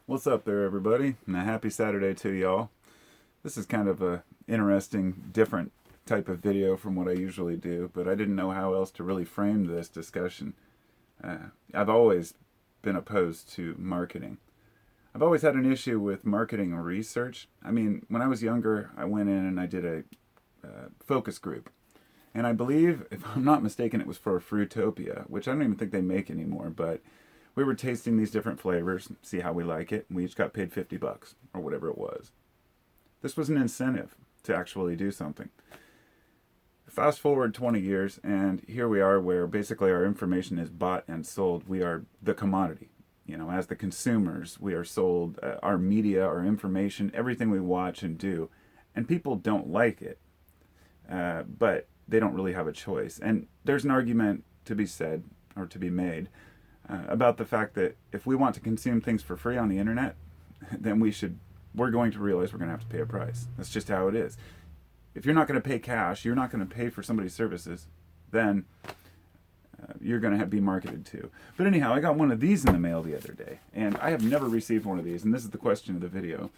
What's up there, everybody? And a happy Saturday to y'all. This is kind of a interesting, different type of video from what I usually do, but I didn't know how else to really frame this discussion. I've always been opposed to marketing. I've always had an issue with marketing and research. I mean, when I was younger, I went in and I did a focus group. And I believe, if I'm not mistaken, it was for Fruitopia, which I don't even think they make anymore, but we were tasting these different flavors, see how we like it, and we each got paid $50 or whatever it was. This was an incentive to actually do something. Fast forward 20 years, and here we are where basically our information is bought and sold. We are the commodity. You know, as the consumers, we are sold our media, our information, everything we watch and do. And people don't like it, but they don't really have a choice. And there's an argument to be said, or to be made, about the fact that if we want to consume things for free on the internet, then we're going to realize we're going to have to pay a price. That's just how it is. If you're not going to pay cash, you're not going to pay for somebody's services, then you're going to be marketed to. But anyhow, I got one of these in the mail the other day, and I have never received one of these, and this is the question of the video.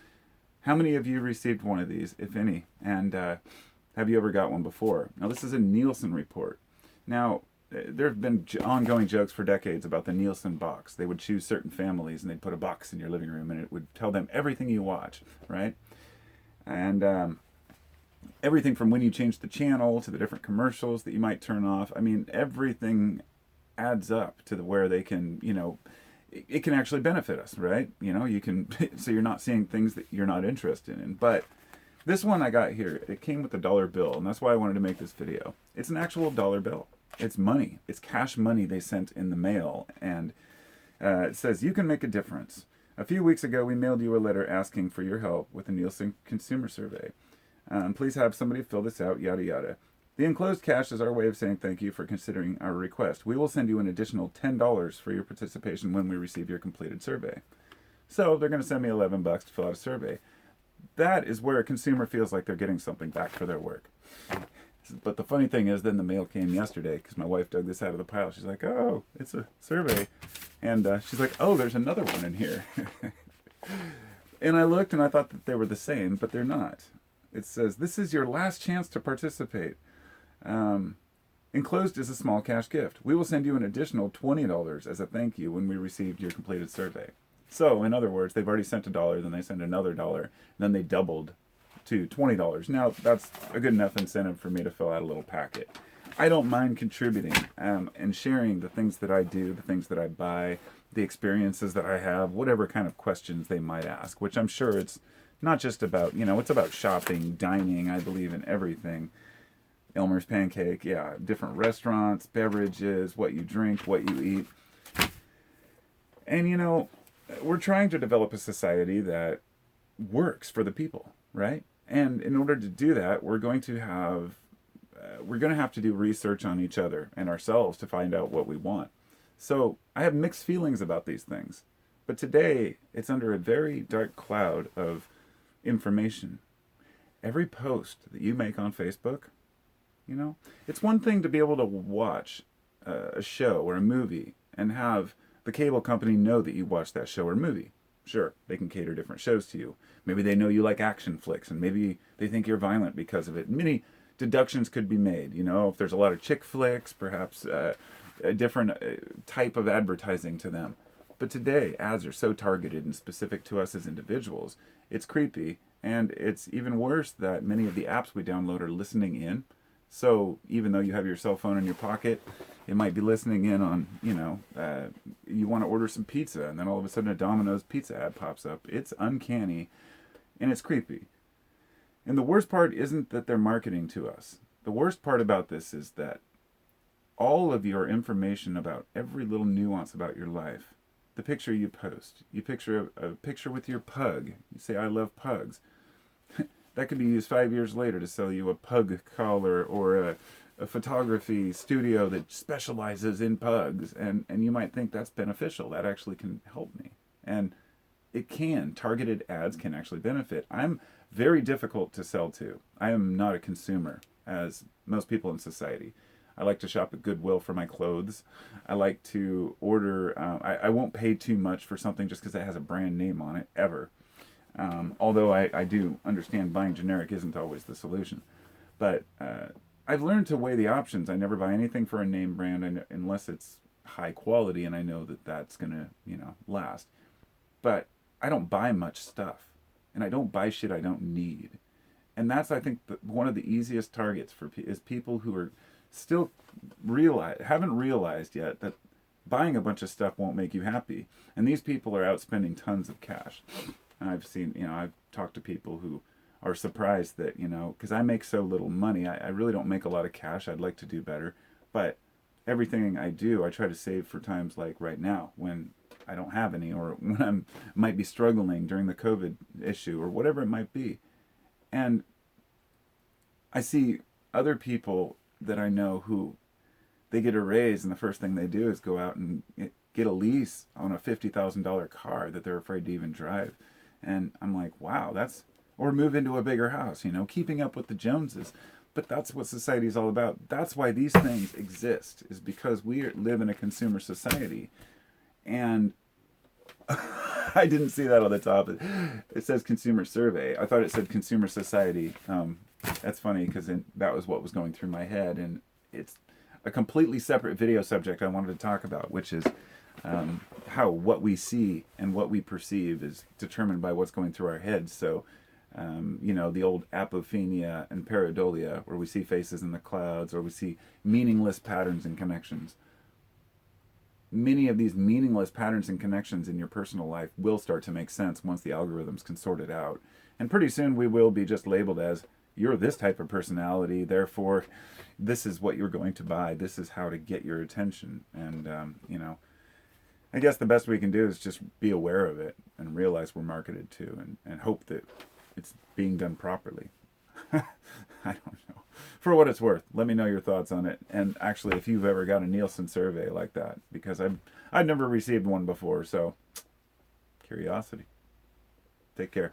How many of you received one of these, if any? And have you ever got one before? Now, this is a Nielsen report. Now, there have been ongoing jokes for decades about the Nielsen box. They would choose certain families and they'd put a box in your living room and it would tell them everything you watch, right? And everything from when you change the channel to the different commercials that you might turn off. I mean, everything adds up to where they can, it can actually benefit us, right? You can, so you're not seeing things that you're not interested in. But this one I got here, it came with a dollar bill, and that's why I wanted to make this video. It's an actual dollar bill. It's money. It's cash money they sent in the mail. And it says, "You can make a difference. A few weeks ago, we mailed you a letter asking for your help with the Nielsen Consumer Survey. Please have somebody fill this out, yada yada. The enclosed cash is our way of saying thank you for considering our request. We will send you an additional $10 for your participation when we receive your completed survey." So they're going to send me $11 to fill out a survey. That is where a consumer feels like they're getting something back for their work. But the funny thing is, then the mail came yesterday because my wife dug this out of the pile. She's like, "Oh, it's a survey." And she's like, "Oh, there's another one in here." And I looked and I thought that they were the same, but they're not. It says, "This is your last chance to participate. Enclosed is a small cash gift. We will send you an additional $20 as a thank you when we received your completed survey." So, in other words, they've already sent $1, then they send another $1, and then they doubled to $20. Now, that's a good enough incentive for me to fill out a little packet. I don't mind contributing and sharing the things that I do, the things that I buy, the experiences that I have, whatever kind of questions they might ask, which I'm sure it's not just about, it's about shopping, dining. I believe in everything. Elmer's Pancake, yeah, different restaurants, beverages, what you drink, what you eat. And, we're trying to develop a society that works for the people, right? And in order to do that, we're going to have to do research on each other and ourselves to find out what we want. So I have mixed feelings about these things. But today, it's under a very dark cloud of information. Every post that you make on Facebook, it's one thing to be able to watch a show or a movie and have the cable company know that you watched that show or movie. Sure, they can cater different shows to you. Maybe they know you like action flicks, and maybe they think you're violent because of it. Many deductions could be made. If there's a lot of chick flicks, perhaps a different type of advertising to them. But today, ads are so targeted and specific to us as individuals, it's creepy, and it's even worse that many of the apps we download are listening in. So even though you have your cell phone in your pocket, it might be listening in on, you want to order some pizza, and then all of a sudden a Domino's pizza ad pops up. It's uncanny, and it's creepy. And the worst part isn't that they're marketing to us. The worst part about this is that all of your information about every little nuance about your life, the picture you post, you picture a picture with your pug, you say, "I love pugs." That could be used 5 years later to sell you a pug collar or a photography studio that specializes in pugs. And you might think that's beneficial. That actually can help me. And it can. Targeted ads can actually benefit. I'm very difficult to sell to. I am not a consumer, as most people in society. I like to shop at Goodwill for my clothes. I like to order, I won't pay too much for something just because it has a brand name on it, ever. Although I do understand buying generic isn't always the solution. But I've learned to weigh the options. I never buy anything for a name brand unless it's high quality and I know that that's going to, last. But I don't buy much stuff. And I don't buy shit I don't need. And that's, I think, one of the easiest targets is people who are still haven't realized yet that buying a bunch of stuff won't make you happy. And these people are out spending tons of cash. And I've talked to people who are surprised that, because I make so little money, I really don't make a lot of cash. I'd like to do better. But everything I do, I try to save for times like right now when I don't have any, or when I might be struggling during the COVID issue, or whatever it might be. And I see other people that I know who they get a raise and the first thing they do is go out and get a lease on a $50,000 car that they're afraid to even drive. And I'm like, wow, or move into a bigger house, keeping up with the Joneses. But that's what society is all about. That's why these things exist, is because we live in a consumer society. And I didn't see that on the top. It says Consumer Survey. I thought it said Consumer Society. That's funny because that was what was going through my head. And it's a completely separate video subject I wanted to talk about, which is how what we see and what we perceive is determined by what's going through our heads. So, the old apophenia and pareidolia, where we see faces in the clouds, or we see meaningless patterns and connections. Many of these meaningless patterns and connections in your personal life will start to make sense once the algorithms can sort it out. And pretty soon we will be just labeled as, you're this type of personality, therefore this is what you're going to buy. This is how to get your attention. And, I guess the best we can do is just be aware of it and realize we're marketed to, and hope that it's being done properly. I don't know. For what it's worth, let me know your thoughts on it. And actually, if you've ever got a Nielsen survey like that, because I've never received one before, so curiosity. Take care.